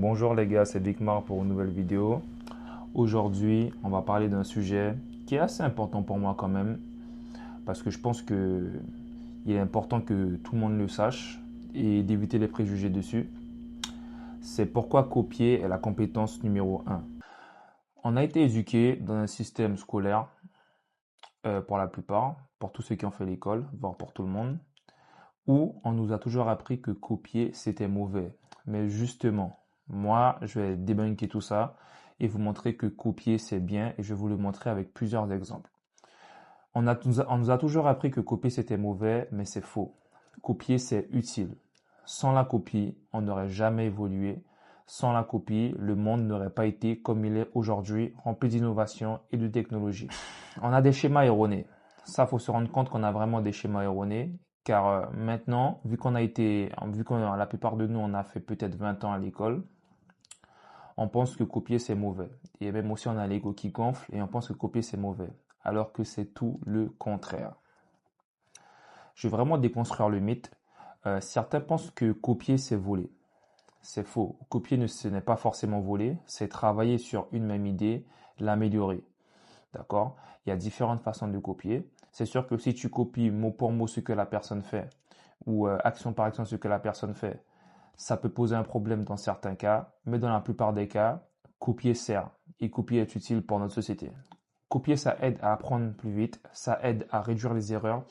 Bonjour les gars, c'est Vicmar pour une nouvelle vidéo. Aujourd'hui, on va parler d'un sujet qui est assez important pour moi quand même, parce que je pense que il est important que tout le monde le sache et d'éviter les préjugés dessus. C'est pourquoi copier est la compétence numéro un. On a été éduqué dans un système scolaire, pour la plupart, pour tous ceux qui ont fait l'école, voire pour tout le monde, où on nous a toujours appris que copier c'était mauvais. Mais justement, moi, je vais débunker tout ça et vous montrer que copier c'est bien et je vais vous le montrer avec plusieurs exemples. On nous a toujours appris que copier c'était mauvais, mais c'est faux. Copier c'est utile. Sans la copie, on n'aurait jamais évolué. Sans la copie, le monde n'aurait pas été comme il est aujourd'hui, rempli d'innovation et de technologie. On a des schémas erronés. Ça, faut se rendre compte qu'on a vraiment des schémas erronés, car maintenant, vu qu'on la plupart de nous, on a fait peut-être 20 ans à l'école, on pense que copier c'est mauvais. Et même aussi, on a l'ego qui gonfle et on pense que copier c'est mauvais, alors que c'est tout le contraire. Je vais vraiment déconstruire le mythe. Certains pensent que copier c'est voler. C'est faux. Copier, ce n'est pas forcément voler, c'est travailler sur une même idée, l'améliorer. D'accord? Il y a différentes façons de copier. C'est sûr que si tu copies mot pour mot ce que la personne fait ou action par action ce que la personne fait, ça peut poser un problème dans certains cas, mais dans la plupart des cas, copier sert et copier est utile pour notre société. Copier, ça aide à apprendre plus vite, ça aide à réduire les erreurs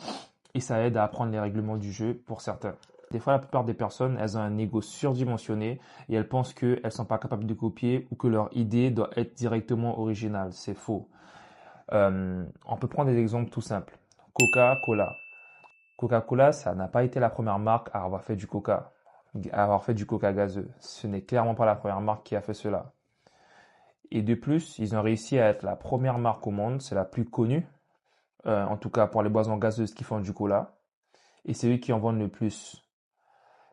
et ça aide à apprendre les règlements du jeu pour certains. Des fois, la plupart des personnes, elles ont un ego surdimensionné et elles pensent qu'elles ne sont pas capables de copier ou que leur idée doit être directement originale. C'est faux. On peut prendre des exemples tout simples. Coca-Cola. Coca-Cola, ça n'a pas été la première marque à avoir fait du coca, à avoir fait du coca gazeux. Ce n'est clairement pas la première marque qui a fait cela. Et de plus, ils ont réussi à être la première marque au monde, c'est la plus connue, en tout cas pour les boissons gazeuses qui font du cola, et c'est eux qui en vendent le plus.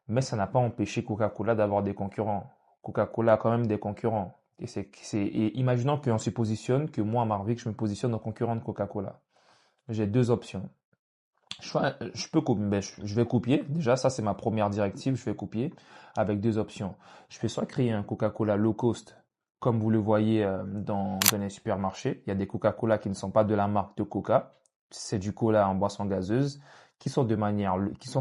Mais ça n'a pas empêché Coca-Cola d'avoir des concurrents. Coca-Cola a quand même des concurrents. Et imaginons qu'on se positionne, que moi, Marvick, je me positionne en concurrent de Coca-Cola. J'ai deux options. Je vais copier. Déjà, ça, c'est ma première directive. Je vais copier avec deux options. Je peux soit créer un Coca-Cola low cost, comme vous le voyez dans les supermarchés. Il y a des Coca-Cola qui ne sont pas de la marque de Coca. C'est du cola en boisson gazeuse qui sont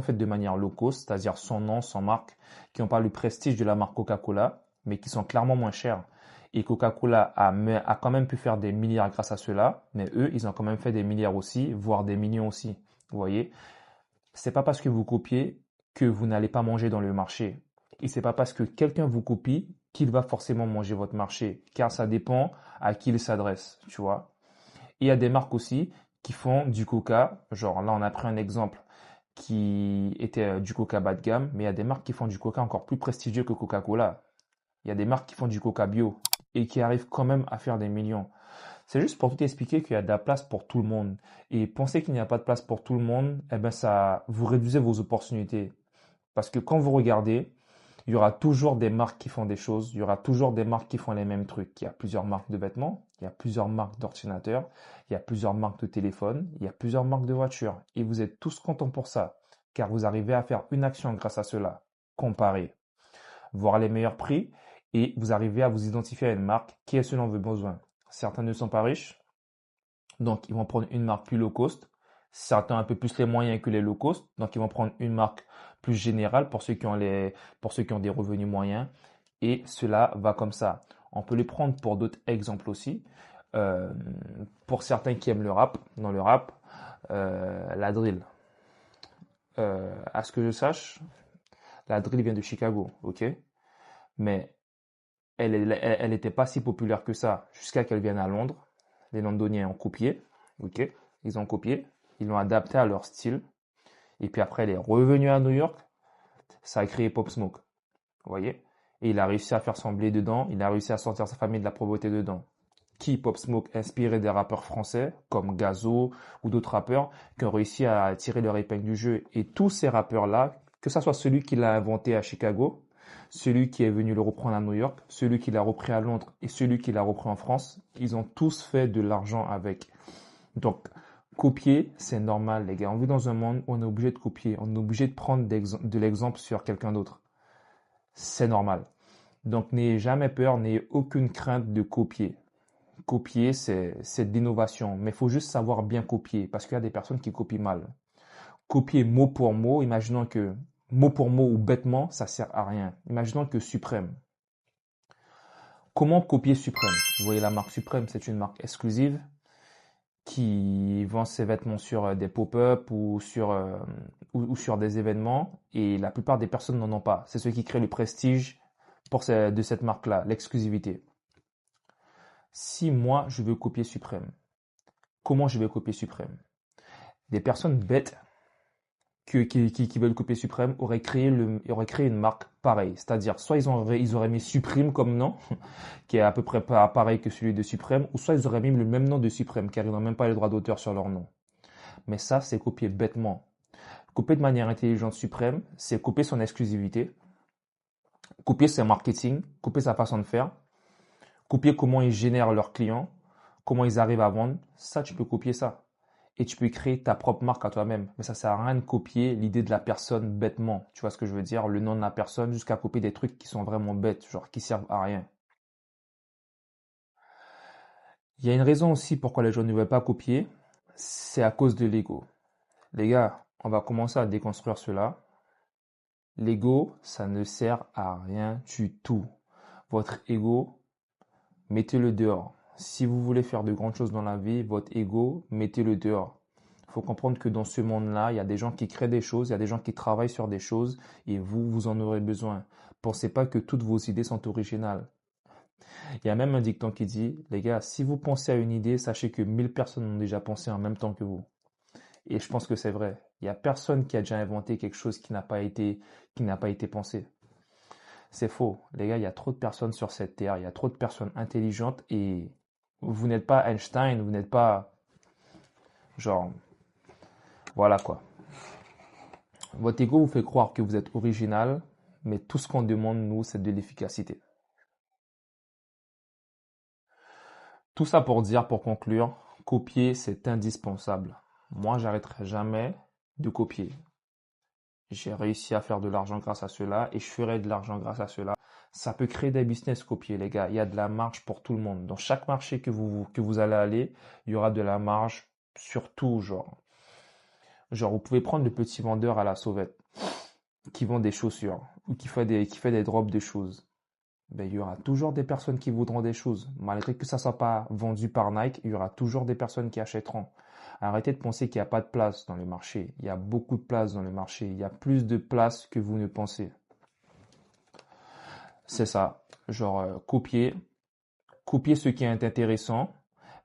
faites de manière low cost, c'est-à-dire sans nom, sans marque, qui n'ont pas le prestige de la marque Coca-Cola, mais qui sont clairement moins chères. Et Coca-Cola a quand même pu faire des milliards grâce à cela, mais eux, ils ont quand même fait des milliards aussi, voire des millions aussi. Vous voyez, c'est pas parce que vous copiez que vous n'allez pas manger dans le marché. Et c'est pas parce que quelqu'un vous copie qu'il va forcément manger votre marché, car ça dépend à qui il s'adresse, tu vois. Et il y a des marques aussi qui font du coca, genre là on a pris un exemple qui était du coca bas de gamme, mais il y a des marques qui font du coca encore plus prestigieux que Coca-Cola. Il y a des marques qui font du coca bio et qui arrivent quand même à faire des millions. C'est juste pour tout expliquer qu'il y a de la place pour tout le monde. Et penser qu'il n'y a pas de place pour tout le monde, eh ben ça, vous réduisez vos opportunités. Parce que quand vous regardez, il y aura toujours des marques qui font des choses, il y aura toujours des marques qui font les mêmes trucs. Il y a plusieurs marques de vêtements, il y a plusieurs marques d'ordinateurs, il y a plusieurs marques de téléphones, il y a plusieurs marques de voitures. Et vous êtes tous contents pour ça, car vous arrivez à faire une action grâce à cela. Comparer, voir les meilleurs prix, et vous arrivez à vous identifier à une marque qui est selon vos besoins. Certains ne sont pas riches, donc ils vont prendre une marque plus low cost. Certains un peu plus les moyens que les low cost, donc ils vont prendre une marque plus générale pour ceux qui ont des revenus moyens. Et cela va comme ça. On peut les prendre pour d'autres exemples aussi. Euh, pour certains qui aiment le rap, dans le rap, la drill. À ce que je sache, la drill vient de Chicago, ok? Mais elle n'était pas si populaire que ça jusqu'à qu'elle vienne à Londres. Les Londoniens ont copié, ok? Ils ont copié, ils l'ont adapté à leur style. Et puis après, elle est revenue à New York. Ça a créé Pop Smoke, vous voyez? Et il a réussi à faire son blé dedans. Il a réussi à sortir sa famille de la pauvreté dedans. Qui Pop Smoke inspiré des rappeurs français comme Gazo ou d'autres rappeurs qui ont réussi à tirer leur épingle du jeu. Et tous ces rappeurs-là, que ce soit celui qui l'a inventé à Chicago, celui qui est venu le reprendre à New York, celui qui l'a repris à Londres et celui qui l'a repris en France, ils ont tous fait de l'argent avec. Donc, copier, c'est normal, les gars. On vit dans un monde où on est obligé de copier. On est obligé de prendre de l'exemple sur quelqu'un d'autre. C'est normal. Donc, n'ayez jamais peur, n'ayez aucune crainte de copier. Copier, c'est de l'innovation, mais il faut juste savoir bien copier parce qu'il y a des personnes qui copient mal. Copier mot pour mot, imaginons que mot pour mot ou bêtement, ça sert à rien. Imaginons que Suprême. Comment copier Suprême? Vous voyez la marque Suprême, c'est une marque exclusive qui vend ses vêtements sur des pop-up ou sur des événements et la plupart des personnes n'en ont pas. C'est ce qui crée le prestige de cette marque-là, l'exclusivité. Si moi, je veux copier Suprême, comment je vais copier Suprême? Des personnes bêtes qui veulent copier Suprême auraient créé une marque pareille. C'est-à-dire, soit ils auraient mis Supreme comme nom, qui est à peu près pas pareil que celui de Suprême, ou soit ils auraient mis le même nom de Suprême, car ils n'ont même pas les droits d'auteur sur leur nom. Mais ça, c'est copier bêtement. Copier de manière intelligente Suprême, c'est copier son exclusivité, copier son marketing, copier sa façon de faire, copier comment ils génèrent leurs clients, comment ils arrivent à vendre. Ça, tu peux copier ça. Et tu peux créer ta propre marque à toi-même. Mais ça sert à rien de copier l'idée de la personne bêtement. Tu vois ce que je veux dire? Le nom de la personne jusqu'à copier des trucs qui sont vraiment bêtes, genre qui servent à rien. Il y a une raison aussi pourquoi les gens ne veulent pas copier. C'est à cause de l'ego. Les gars, on va commencer à déconstruire cela. L'ego, ça ne sert à rien du tout. Votre ego, mettez-le dehors. Si vous voulez faire de grandes choses dans la vie, votre ego, mettez-le dehors. Il faut comprendre que dans ce monde-là, il y a des gens qui créent des choses, il y a des gens qui travaillent sur des choses et vous en aurez besoin. Pensez pas que toutes vos idées sont originales. Il y a même un dicton qui dit, les gars, si vous pensez à une idée, sachez que 1000 personnes ont déjà pensé en même temps que vous. Et je pense que c'est vrai. Il n'y a personne qui a déjà inventé quelque chose qui n'a pas été pensé. C'est faux. Les gars, il y a trop de personnes sur cette terre, il y a trop de personnes intelligentes et vous n'êtes pas Einstein, vous n'êtes pas genre, voilà quoi. Votre ego vous fait croire que vous êtes original, mais tout ce qu'on demande, nous, c'est de l'efficacité. Tout ça pour dire, pour conclure, copier, c'est indispensable. Moi, j'arrêterai jamais de copier. J'ai réussi à faire de l'argent grâce à cela et je ferai de l'argent grâce à cela. Ça peut créer des business copier, les gars. Il y a de la marge pour tout le monde. Dans chaque marché que vous allez aller, il y aura de la marge sur tout, genre. Genre, vous pouvez prendre le petit vendeur à la sauvette qui vend des chaussures ou qui fait des drops de choses. Ben, il y aura toujours des personnes qui voudront des choses. Malgré que ça ne soit pas vendu par Nike, il y aura toujours des personnes qui achèteront. Arrêtez de penser qu'il n'y a pas de place dans le marché. Il y a beaucoup de place dans le marché. Il y a plus de place que vous ne pensez. C'est ça. Genre, copier ce qui est intéressant,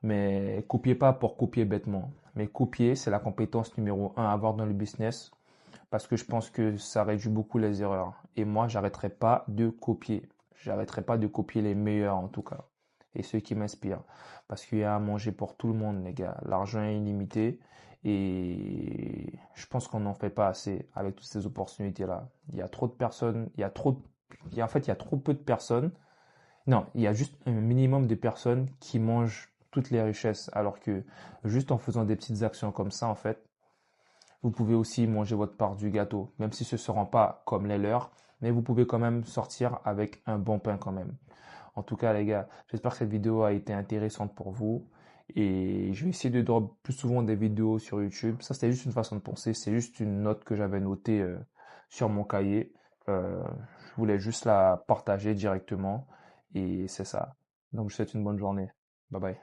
mais copiez pas pour copier bêtement. Mais copier, c'est la compétence numéro un à avoir dans le business parce que je pense que ça réduit beaucoup les erreurs. Et moi, j'arrêterai pas de copier. J'arrêterai pas de copier les meilleurs en tout cas. Et ceux qui m'inspirent. Parce qu'il y a à manger pour tout le monde, les gars. L'argent est illimité. Et je pense qu'on n'en fait pas assez avec toutes ces opportunités-là. Il y a trop de personnes, en fait, il y a trop peu de personnes. Non, il y a juste un minimum de personnes qui mangent toutes les richesses. Alors que juste en faisant des petites actions comme ça, en fait, vous pouvez aussi manger votre part du gâteau, même si ce ne seront pas comme les leurs, mais vous pouvez quand même sortir avec un bon pain quand même. En tout cas, les gars, j'espère que cette vidéo a été intéressante pour vous. Et je vais essayer de drop plus souvent des vidéos sur YouTube. Ça, c'était juste une façon de penser. C'est juste une note que j'avais notée sur mon cahier. Je voulais juste la partager directement. Et c'est ça. Donc, je vous souhaite une bonne journée. Bye bye.